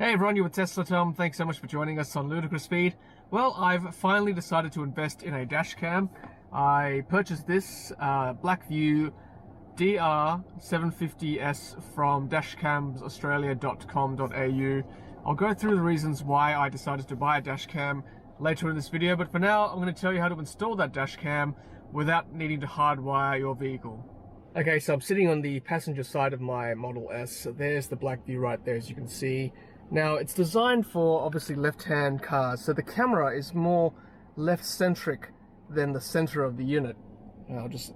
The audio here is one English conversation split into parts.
Hey everyone, you're with Tesla Tom. Thanks so much for joining us on Ludicrous Feed. Well, I've finally decided to invest in a dash cam. I purchased this BlackVue DR750S from dashcamsaustralia.com.au. I'll go through the reasons why I decided to buy a dash cam later in this video, but for now I'm going to tell you how to install that dash cam without needing to hardwire your vehicle. Okay, so I'm sitting on the passenger side of my Model S. There's the BlackVue right there, as you can see. Now, it's designed for obviously left-hand cars, so the camera is more left-centric than the center of the unit. I'll just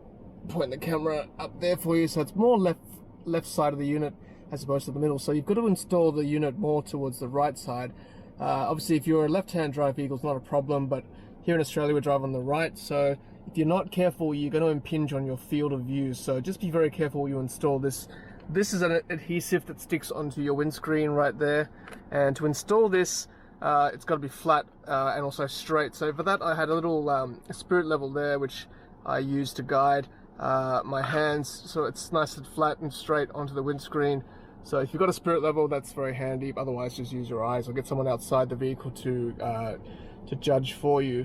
point the camera up there for you, so it's more left side of the unit as opposed to the middle. So you've got to install the unit more towards the right side. Obviously, if you're a left-hand drive vehicle, it's not a problem, but here in Australia we drive on the right, so if you're not careful, you're going to impinge on your field of view. So just be very careful when you install this. This is an adhesive that sticks onto your windscreen right there, and to install this it's got to be flat and also straight. So for that I had a little spirit level there which I used to guide my hands, so it's nice and flat and straight onto the windscreen. So if you've got a spirit level, that's very handy. Otherwise, just use your eyes or get someone outside the vehicle to judge for you.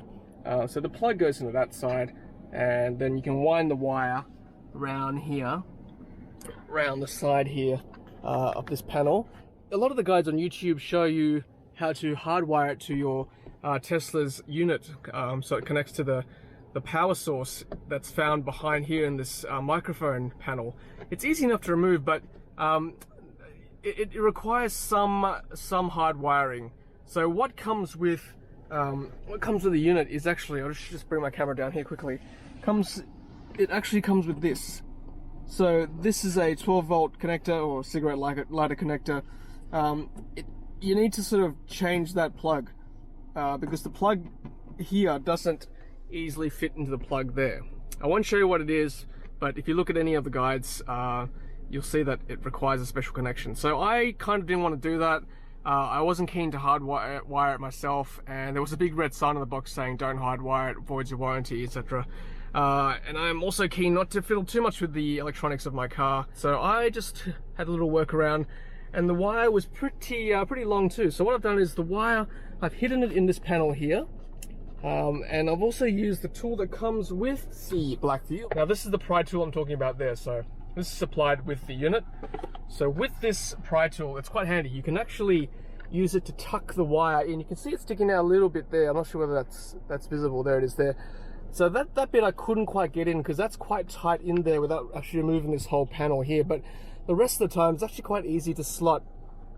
So the plug goes into that side, and then you can wind the wire around here, around the side here of this panel. A lot of the guides on YouTube show you how to hardwire it to your Tesla's unit, so it connects to the power source that's found behind here in this microphone panel. It's easy enough to remove, but it requires some hard wiring. So what comes with the unit is actually, I'll just bring my camera down here quickly. It actually comes with this. So this is a 12-volt connector or cigarette lighter connector. You need to sort of change that plug because the plug here doesn't easily fit into the plug there. I won't show you what it is, but if you look at any of the guides, you'll see that it requires a special connection. So I kind of didn't want to do that. I wasn't keen to hardwire it myself, and there was a big red sign on the box saying don't hardwire it, voids your warranty, etc. And I'm also keen not to fiddle too much with the electronics of my car, so I just had a little workaround, and the wire was pretty long too. So what I've done is the wire, I've hidden it in this panel here, and I've also used the tool that comes with the BlackVue. Now this is the pry tool I'm talking about there, so this is supplied with the unit. So with this pry tool, it's quite handy. You can actually use it to tuck the wire in. You can see it sticking out a little bit there. I'm not sure whether that's visible. There it is there. So that bit I couldn't quite get in because that's quite tight in there without actually removing this whole panel here. But the rest of the time, it's actually quite easy to slot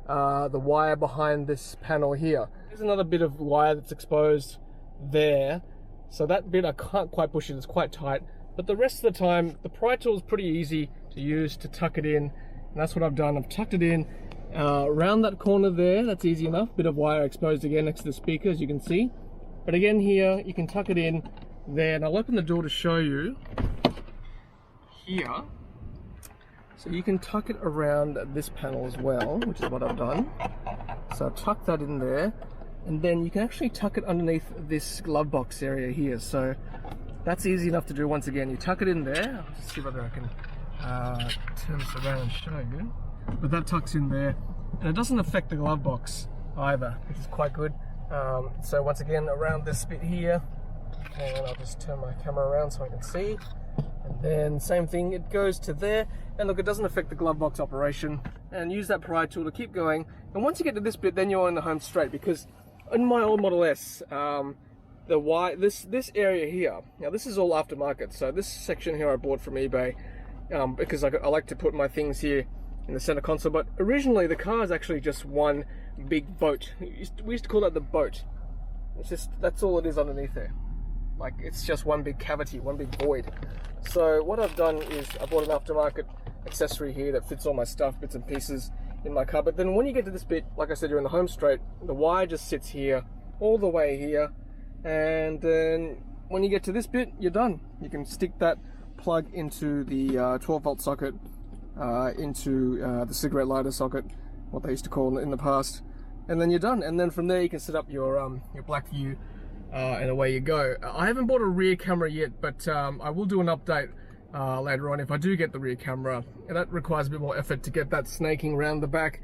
the wire behind this panel here. There's another bit of wire that's exposed there. So that bit I can't quite push it, it's quite tight. But the rest of the time, the pry tool is pretty easy to use to tuck it in. And that's what I've done. I've tucked it in around that corner there. That's easy enough. Bit of wire exposed again next to the speaker, as you can see. But again here, you can tuck it in there. And I'll open the door to show you here. So you can tuck it around this panel as well, which is what I've done. So I've tucked that in there. And then you can actually tuck it underneath this glove box area here. So that's easy enough to do. Once again, you tuck it in there. I'll just see whether I can turn this around and show you. But that tucks in there, and it doesn't affect the glove box either, which is quite good. So once again, around this bit here, and I'll just turn my camera around so I can see. And then same thing, it goes to there, and look, it doesn't affect the glove box operation. And use that pry tool to keep going. And once you get to this bit, then you're in the home straight, because in my old Model S, this area here, now this is all aftermarket, so this section here I bought from eBay because I like to put my things here in the center console. But originally the car is actually just one big boat. We used to call that the boat. It's just, that's all it is underneath there. Like, it's just one big cavity, one big void. So what I've done is I bought an aftermarket accessory here that fits all my stuff, bits and pieces in my car. But then when you get to this bit, like I said, you're in the home straight, the wire just sits here all the way here. And then when you get to this bit, you're done. You can stick that plug into the 12-volt socket, into the cigarette lighter socket, what they used to call it in the past, and then you're done. And then from there you can set up your BlackVue, and away you go. I haven't bought a rear camera yet, but I will do an update later on if I do get the rear camera, and that requires a bit more effort to get that snaking around the back.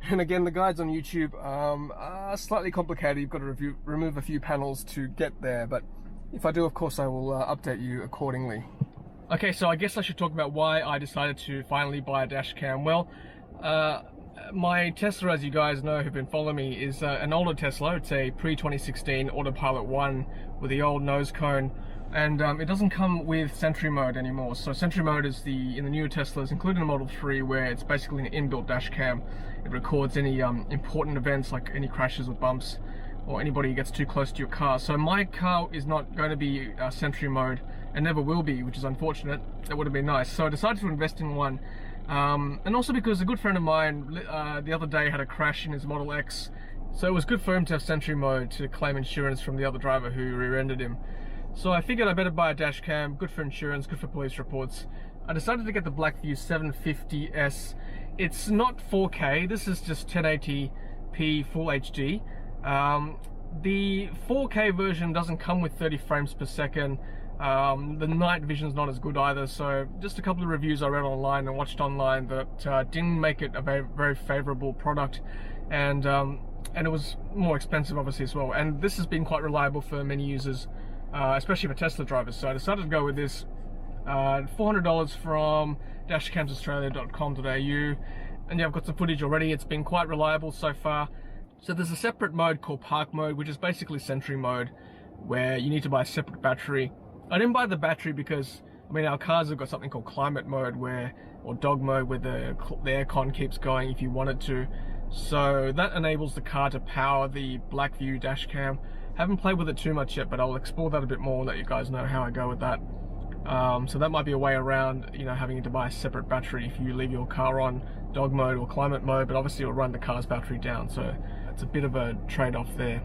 And again, the guides on YouTube are slightly complicated. You've got to remove a few panels to get there, but if I do, of course, I will update you accordingly. Okay, so I guess I should talk about why I decided to finally buy a dash cam. Well, my Tesla, as you guys know who've been following me, is an older Tesla. It's a pre-2016 Autopilot 1 with the old nose cone, and it doesn't come with Sentry mode anymore. So Sentry mode is in the newer Teslas, including the Model 3, where it's basically an inbuilt dash cam. It records any important events like any crashes or bumps or anybody who gets too close to your car. So my car is not going to be Sentry mode and never will be, which is unfortunate. That would have been nice. So I decided to invest in one. And also because a good friend of mine the other day had a crash in his Model X, so it was good for him to have Sentry mode to claim insurance from the other driver who rear-ended him. So I figured I better buy a dash cam, good for insurance, good for police reports. I decided to get the BlackVue 750S. It's not 4K, this is just 1080p Full HD. The 4K version doesn't come with 30 frames per second. The night vision's not as good either, so just a couple of reviews I read online and watched online that didn't make it a very favorable product, and it was more expensive obviously as well. And this has been quite reliable for many users, especially for Tesla drivers. So I decided to go with this. $400 from dashcamsaustralia.com.au, and yeah, I've got some footage already. It's been quite reliable so far. So there's a separate mode called Park mode, which is basically Sentry mode, where you need to buy a separate battery. I didn't buy the battery because, I mean, our cars have got something called climate mode or dog mode, where the aircon keeps going if you want it to. So that enables the car to power the BlackVue dashcam. Haven't played with it too much yet, but I'll explore that a bit more and let you guys know how I go with that. So that might be a way around, you know, having to buy a separate battery if you leave your car on dog mode or climate mode, but obviously it'll run the car's battery down, so it's a bit of a trade-off there.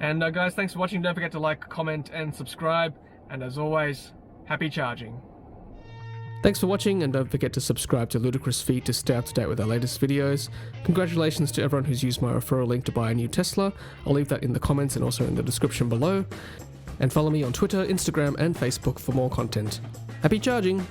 And guys, thanks for watching. Don't forget to like, comment, and subscribe. And as always, happy charging. Thanks for watching, and don't forget to subscribe to Ludicrous Feed to stay up to date with our latest videos. Congratulations to everyone who's used my referral link to buy a new Tesla. I'll leave that in the comments and also in the description below. And follow me on Twitter, Instagram, and Facebook for more content. Happy charging!